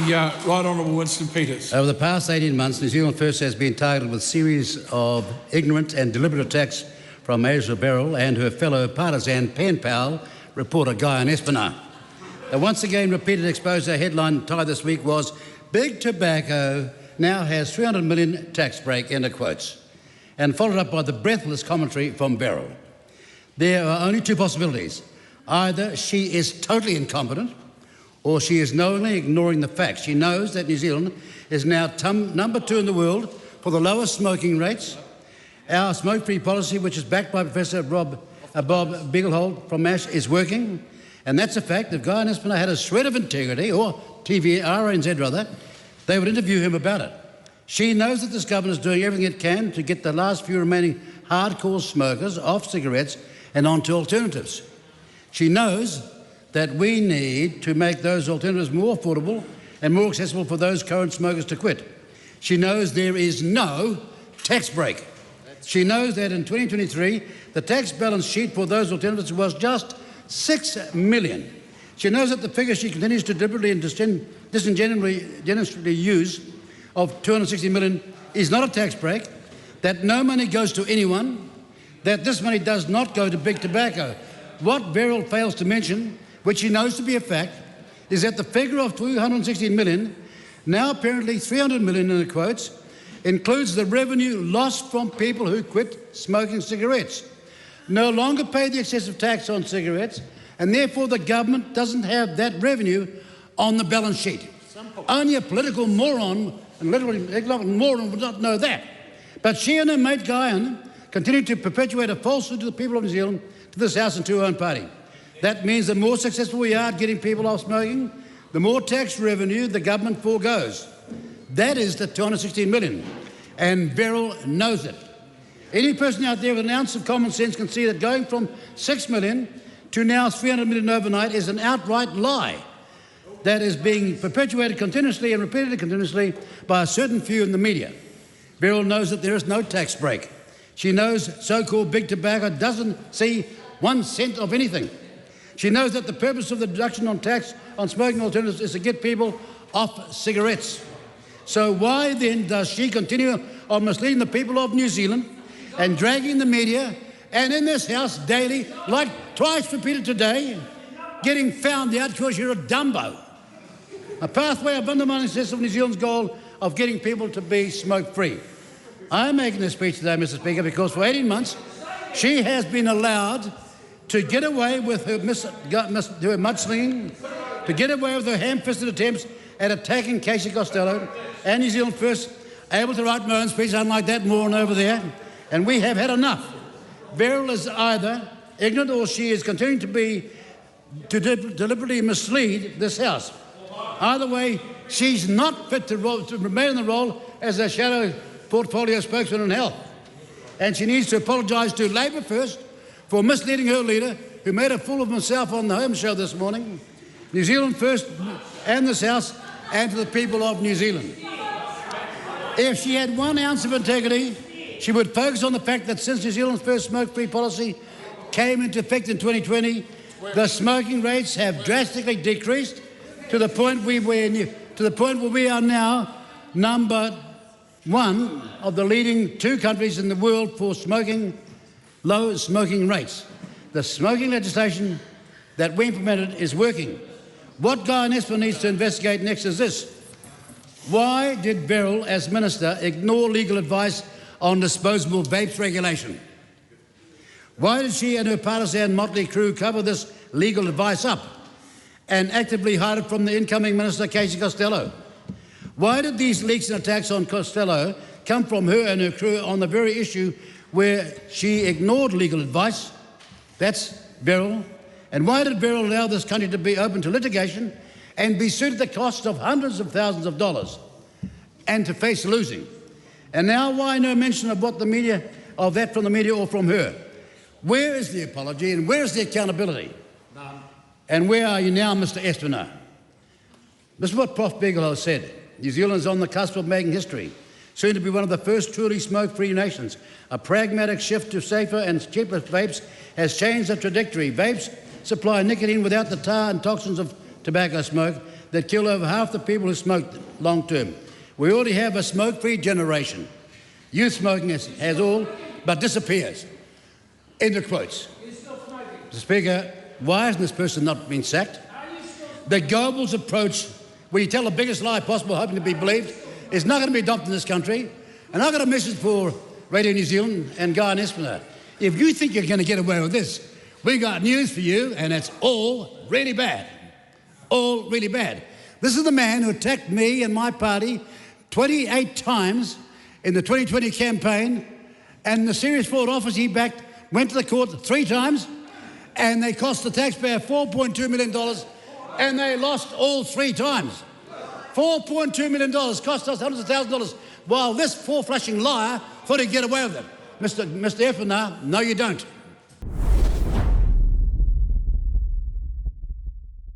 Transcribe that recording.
Right Honourable Winston Peters. Over the past 18 months, New Zealand First has been targeted with a series of ignorant and deliberate attacks from Asia Beryl and her fellow partisan pen pal, reporter Guy Espiner. The once again repeated expose headline title this week was "Big Tobacco now has 300 million tax break," end of quotes, and followed up by the breathless commentary from Beryl. There are only two possibilities. Either she is totally incompetent, or she is knowingly ignoring the facts. She knows that New Zealand is now number 2 in the world for the lowest smoking rates. Our smoke-free policy, which is backed by Professor Bob Beaglehold from MASH, is working, and that's a fact. If Guy Espiner had a shred of integrity, or RNZ rather, they would interview him about it. She knows that this government is doing everything it can to get the last few remaining hardcore smokers off cigarettes and onto alternatives. She knows that we need to make those alternatives more affordable and more accessible for those current smokers to quit. She knows there is no tax break. She knows that in 2023, the tax balance sheet for those alternatives was just $6 million. She knows that the figure she continues to deliberately and disingenuously use of $260 million is not a tax break, that no money goes to anyone, that this money does not go to big tobacco. What Beryl fails to mention, which she knows to be a fact, is that the figure of $260 million, now apparently $300 million in the quotes, includes the revenue lost from people who quit smoking cigarettes, no longer pay the excessive tax on cigarettes, and therefore the government doesn't have that revenue on the balance sheet. Only a political moron and literally economic moron would not know that. But she and her mate Guyan continue to perpetuate a falsehood to the people of New Zealand, to this House and to her own party. That means the more successful we are at getting people off smoking, the more tax revenue the government foregoes. That is the $216 million, and Beryl knows it. Any person out there with an ounce of common sense can see that going from $6 million to now $300 million overnight is an outright lie that is being perpetuated continuously and repeated continuously by a certain few in the media. Beryl knows that there is no tax break. She knows so-called big tobacco doesn't see 1 cent of anything. She knows that the purpose of the deduction on tax on smoking alternatives is to get people off cigarettes. So why then does she continue on misleading the people of New Zealand and dragging the media and in this House daily, like twice repeated today, getting found out because you're a Dumbo? A pathway of undermining success of New Zealand's goal of getting people to be smoke-free. I'm making this speech today, Mr. Speaker, because for 18 months she has been allowed to get away with her mudslinging, to get away with her ham-fisted attempts at attacking Casey Costello and New Zealand First, able to write my own speech, unlike that moron over there, and we have had enough. Beryl is either ignorant or she is continuing to deliberately mislead this House. Either way, she's not fit to remain in the role as a shadow portfolio spokesman in health, and she needs to apologise to Labor First for misleading her leader, who made a fool of himself on the Home Show this morning, New Zealand First and this House, and to the people of New Zealand. If she had 1 ounce of integrity, she would focus on the fact that since New Zealand's first smoke-free policy came into effect in 2020, the smoking rates have drastically decreased to the point where we are now number 1 of the leading 2 countries in the world for low smoking rates. The smoking legislation that we implemented is working. What Guy Espiner needs to investigate next is this: why did Beryl, as Minister, ignore legal advice on disposable vapes regulation? Why did she and her partisan motley crew cover this legal advice up and actively hide it from the incoming Minister, Casey Costello? Why did these leaks and attacks on Costello come from her and her crew on the very issue where she ignored legal advice? That's Beryl. And why did Beryl allow this country to be open to litigation and be sued at the cost of hundreds of thousands of dollars and to face losing? And now why no mention of that from the media or from her? Where is the apology and where is the accountability? None. And where are you now, Mr. Espiner? This is what Prof. Bigelow said. New Zealand is on the cusp of making history, soon to be one of the first truly smoke-free nations. A pragmatic shift to safer and cheaper vapes has changed the trajectory. Vapes supply nicotine without the tar and toxins of tobacco smoke. that kill over half the people who smoke long term. We already have a smoke-free generation. Youth smoking has all but disappears. End of quotes. Mr. Speaker, why hasn't this person not been sacked? The Goebbels approach, where you tell the biggest lie possible, hoping to be believed, is not going to be adopted in this country. And I've got a message for Radio New Zealand and Guy and Esplanade. If you think you're going to get away with this, we got news for you, and it's all really bad. All really bad. This is the man who attacked me and my party 28 times in the 2020 campaign, and the serious fraud office he backed went to the court 3 times, and they cost the taxpayer $4.2 million, and they lost all 3 times. $4.2 million cost us hundreds of thousands of dollars, while this four-flushing liar thought he'd get away with it. Mr. Effner, no, you don't.